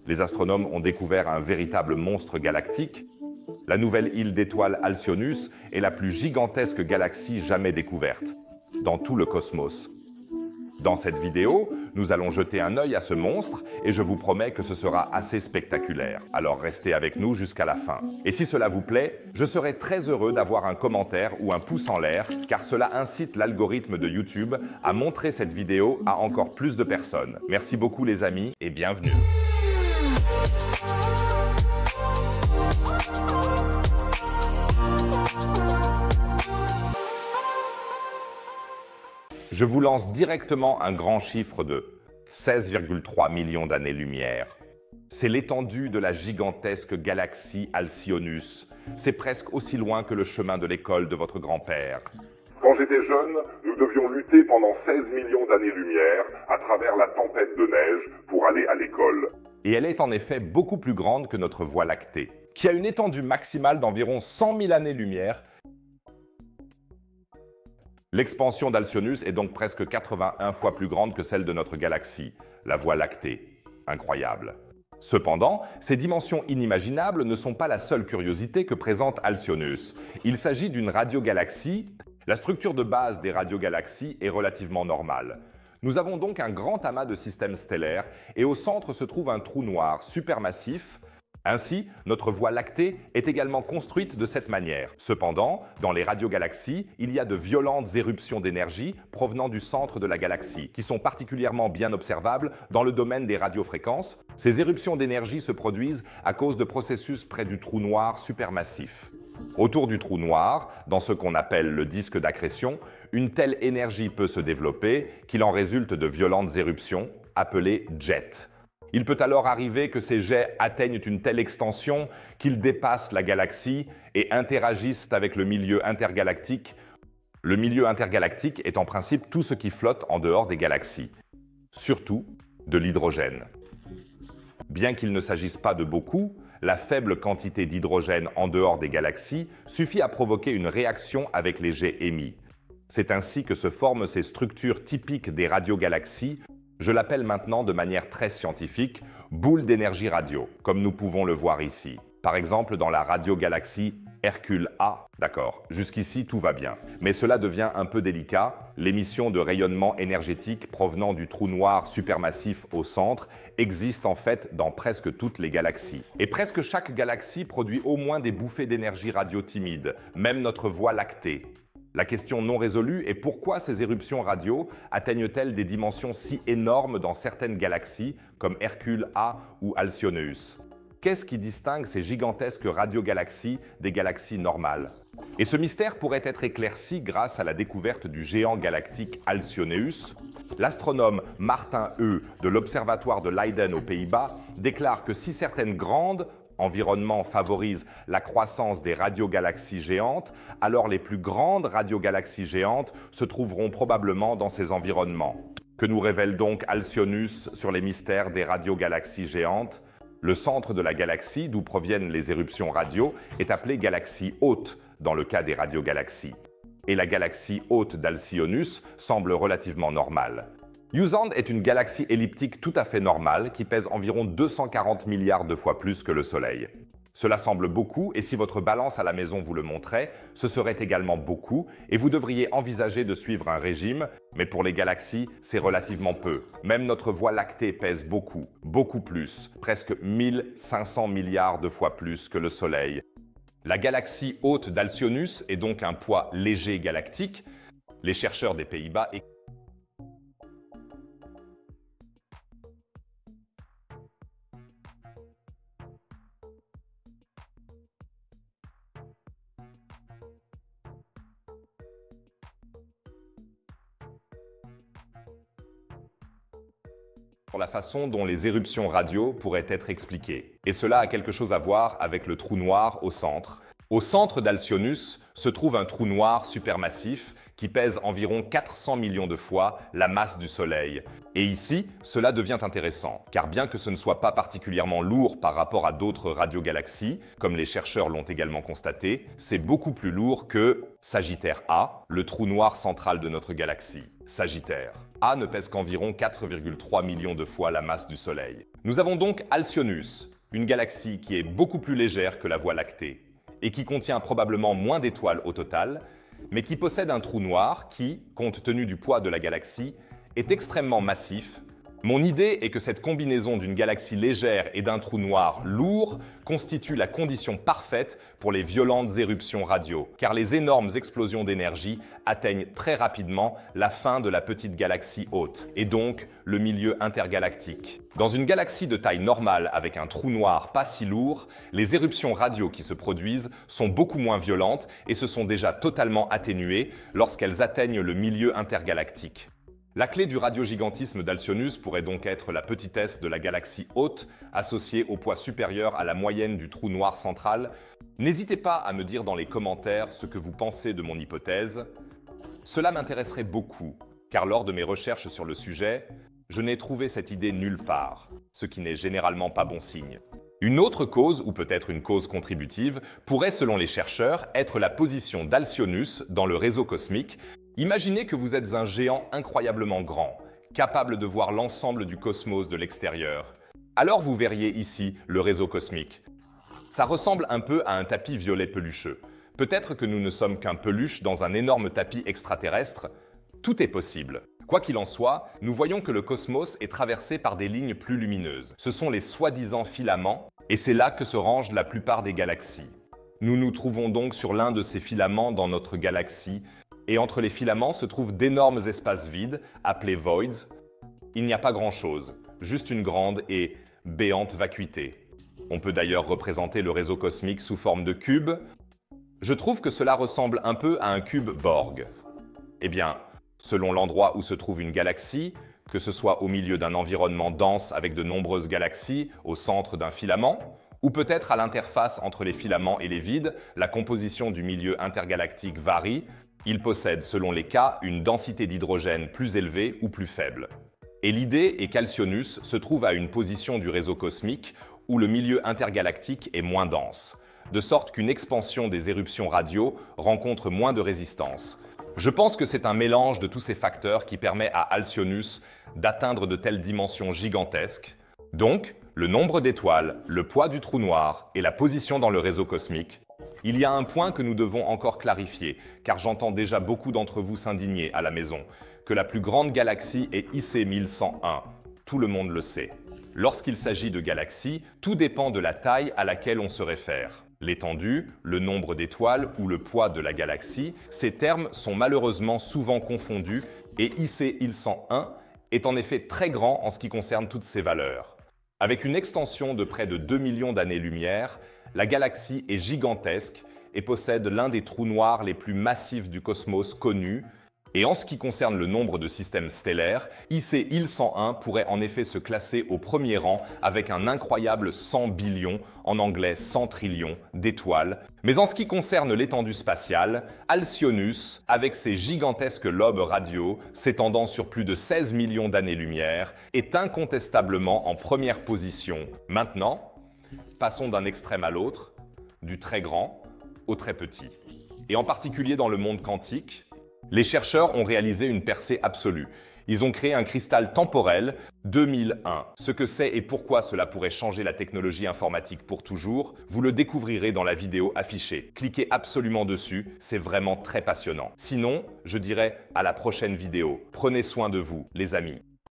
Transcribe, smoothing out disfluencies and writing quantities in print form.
Les astronomes ont découvert un véritable monstre galactique. La nouvelle île d'étoiles Alcyonus est la plus gigantesque galaxie jamais découverte dans tout le cosmos. Dans cette vidéo, nous allons jeter un œil à ce monstre et je vous promets que ce sera assez spectaculaire. Alors restez avec nous jusqu'à la fin. Et si cela vous plaît, je serai très heureux d'avoir un commentaire ou un pouce en l'air car cela incite l'algorithme de YouTube à montrer cette vidéo à encore plus de personnes. Merci beaucoup les amis et bienvenue. Je vous lance directement un grand chiffre de 16,3 millions d'années-lumière. C'est l'étendue de la gigantesque galaxie Alcyonus. C'est presque aussi loin que le chemin de l'école de votre grand-père. Quand j'étais jeune, nous devions lutter pendant 16 millions d'années-lumière à travers la tempête de neige pour aller à l'école. Et elle est en effet beaucoup plus grande que notre Voie lactée, qui a une étendue maximale d'environ 100 000 années-lumière. L'expansion d'Alcyonus est donc presque 81 fois plus grande que celle de notre galaxie, la Voie lactée. Incroyable. Cependant, ces dimensions inimaginables ne sont pas la seule curiosité que présente Alcyonus. Il s'agit d'une radiogalaxie. La structure de base des radiogalaxies est relativement normale. Nous avons donc un grand amas de systèmes stellaires et au centre se trouve un trou noir supermassif. Ainsi, notre Voie lactée est également construite de cette manière. Cependant, dans les radiogalaxies, il y a de violentes éruptions d'énergie provenant du centre de la galaxie, qui sont particulièrement bien observables dans le domaine des radiofréquences. Ces éruptions d'énergie se produisent à cause de processus près du trou noir supermassif. Autour du trou noir, dans ce qu'on appelle le disque d'accrétion, une telle énergie peut se développer qu'il en résulte de violentes éruptions, appelées jets. Il peut alors arriver que ces jets atteignent une telle extension qu'ils dépassent la galaxie et interagissent avec le milieu intergalactique. Le milieu intergalactique est en principe tout ce qui flotte en dehors des galaxies, surtout de l'hydrogène. Bien qu'il ne s'agisse pas de beaucoup, la faible quantité d'hydrogène en dehors des galaxies suffit à provoquer une réaction avec les jets émis. C'est ainsi que se forment ces structures typiques des radiogalaxies. Je l'appelle maintenant de manière très scientifique boule d'énergie radio, comme nous pouvons le voir ici. Par exemple, dans la radiogalaxie Hercule A. D'accord, jusqu'ici tout va bien. Mais cela devient un peu délicat. L'émission de rayonnement énergétique provenant du trou noir supermassif au centre existe en fait dans presque toutes les galaxies. Et presque chaque galaxie produit au moins des bouffées d'énergie radio timides, même notre Voie lactée. La question non résolue est pourquoi ces éruptions radio atteignent-elles des dimensions si énormes dans certaines galaxies comme Hercule A ou Alcyonus? Qu'est-ce qui distingue ces gigantesques radiogalaxies des galaxies normales? Et ce mystère pourrait être éclairci grâce à la découverte du géant galactique Alcyonus. L'astronome Martin E. de l'Observatoire de Leiden aux Pays-Bas déclare que si certaines grandes environnements favorisent la croissance des radiogalaxies géantes, alors les plus grandes radiogalaxies géantes se trouveront probablement dans ces environnements. Que nous révèle donc Alcyonus sur les mystères des radiogalaxies géantes? Le centre de la galaxie, d'où proviennent les éruptions radio, est appelé galaxie haute dans le cas des radiogalaxies. Et la galaxie haute d'Alcyonus semble relativement normale. Yuzand est une galaxie elliptique tout à fait normale qui pèse environ 240 milliards de fois plus que le Soleil. Cela semble beaucoup et si votre balance à la maison vous le montrait, ce serait également beaucoup et vous devriez envisager de suivre un régime, mais pour les galaxies, c'est relativement peu. Même notre Voie lactée pèse beaucoup, beaucoup plus, presque 1500 milliards de fois plus que le Soleil. La galaxie haute d'Alcyonus est donc un poids léger galactique. Les chercheurs des Pays-Bas sur la façon dont les éruptions radio pourraient être expliquées. Et cela a quelque chose à voir avec le trou noir au centre. Au centre d'Alcyonus se trouve un trou noir supermassif qui pèse environ 400 millions de fois la masse du Soleil. Et ici, cela devient intéressant, car bien que ce ne soit pas particulièrement lourd par rapport à d'autres radiogalaxies, comme les chercheurs l'ont également constaté, c'est beaucoup plus lourd que Sagittaire A, le trou noir central de notre galaxie. Sagittaire. A ne pèse qu'environ 4,3 millions de fois la masse du Soleil. Nous avons donc Alcyoneus, une galaxie qui est beaucoup plus légère que la Voie lactée et qui contient probablement moins d'étoiles au total, mais qui possède un trou noir qui, compte tenu du poids de la galaxie, est extrêmement massif. Mon idée est que cette combinaison d'une galaxie légère et d'un trou noir lourd constitue la condition parfaite pour les violentes éruptions radio, car les énormes explosions d'énergie atteignent très rapidement la fin de la petite galaxie haute, et donc le milieu intergalactique. Dans une galaxie de taille normale avec un trou noir pas si lourd, les éruptions radio qui se produisent sont beaucoup moins violentes et se sont déjà totalement atténuées lorsqu'elles atteignent le milieu intergalactique. La clé du radiogigantisme d'Alcyoneus pourrait donc être la petitesse de la galaxie haute, associée au poids supérieur à la moyenne du trou noir central. N'hésitez pas à me dire dans les commentaires ce que vous pensez de mon hypothèse. Cela m'intéresserait beaucoup, car lors de mes recherches sur le sujet, je n'ai trouvé cette idée nulle part, ce qui n'est généralement pas bon signe. Une autre cause, ou peut-être une cause contributive, pourrait, selon les chercheurs, être la position d'Alcyoneus dans le réseau cosmique. Imaginez que vous êtes un géant incroyablement grand, capable de voir l'ensemble du cosmos de l'extérieur. Alors vous verriez ici le réseau cosmique. Ça ressemble un peu à un tapis violet pelucheux. Peut-être que nous ne sommes qu'un peluche dans un énorme tapis extraterrestre. Tout est possible. Quoi qu'il en soit, nous voyons que le cosmos est traversé par des lignes plus lumineuses. Ce sont les soi-disant filaments, et c'est là que se rangent la plupart des galaxies. Nous nous trouvons donc sur l'un de ces filaments dans notre galaxie, et entre les filaments se trouvent d'énormes espaces vides, appelés voids. Il n'y a pas grand-chose, juste une grande et béante vacuité. On peut d'ailleurs représenter le réseau cosmique sous forme de cube. Je trouve que cela ressemble un peu à un cube Borg. Eh bien, selon l'endroit où se trouve une galaxie, que ce soit au milieu d'un environnement dense avec de nombreuses galaxies, au centre d'un filament, ou peut-être à l'interface entre les filaments et les vides, la composition du milieu intergalactique varie. Il possède, selon les cas, une densité d'hydrogène plus élevée ou plus faible. Et l'idée est qu'Alcyoneus se trouve à une position du réseau cosmique où le milieu intergalactique est moins dense, de sorte qu'une expansion des éruptions radio rencontre moins de résistance. Je pense que c'est un mélange de tous ces facteurs qui permet à Alcyoneus d'atteindre de telles dimensions gigantesques. Donc, le nombre d'étoiles, le poids du trou noir et la position dans le réseau cosmique. Il y a un point que nous devons encore clarifier, car j'entends déjà beaucoup d'entre vous s'indigner à la maison, que la plus grande galaxie est IC 1101. Tout le monde le sait. Lorsqu'il s'agit de galaxies, tout dépend de la taille à laquelle on se réfère. L'étendue, le nombre d'étoiles ou le poids de la galaxie, ces termes sont malheureusement souvent confondus et IC 1101 est en effet très grand en ce qui concerne toutes ces valeurs. Avec une extension de près de 2 millions d'années-lumière, la galaxie est gigantesque et possède l'un des trous noirs les plus massifs du cosmos connus. Et en ce qui concerne le nombre de systèmes stellaires, IC 1101 pourrait en effet se classer au premier rang avec un incroyable 100 billions, en anglais 100 trillions, d'étoiles. Mais en ce qui concerne l'étendue spatiale, Alcyoneus, avec ses gigantesques lobes radio s'étendant sur plus de 16 millions d'années-lumière, est incontestablement en première position. Maintenant, passons d'un extrême à l'autre, du très grand au très petit. Et en particulier dans le monde quantique, les chercheurs ont réalisé une percée absolue. Ils ont créé un cristal temporel 2001. Ce que c'est et pourquoi cela pourrait changer la technologie informatique pour toujours, vous le découvrirez dans la vidéo affichée. Cliquez absolument dessus, c'est vraiment très passionnant. Sinon, je dirais à la prochaine vidéo. Prenez soin de vous, les amis.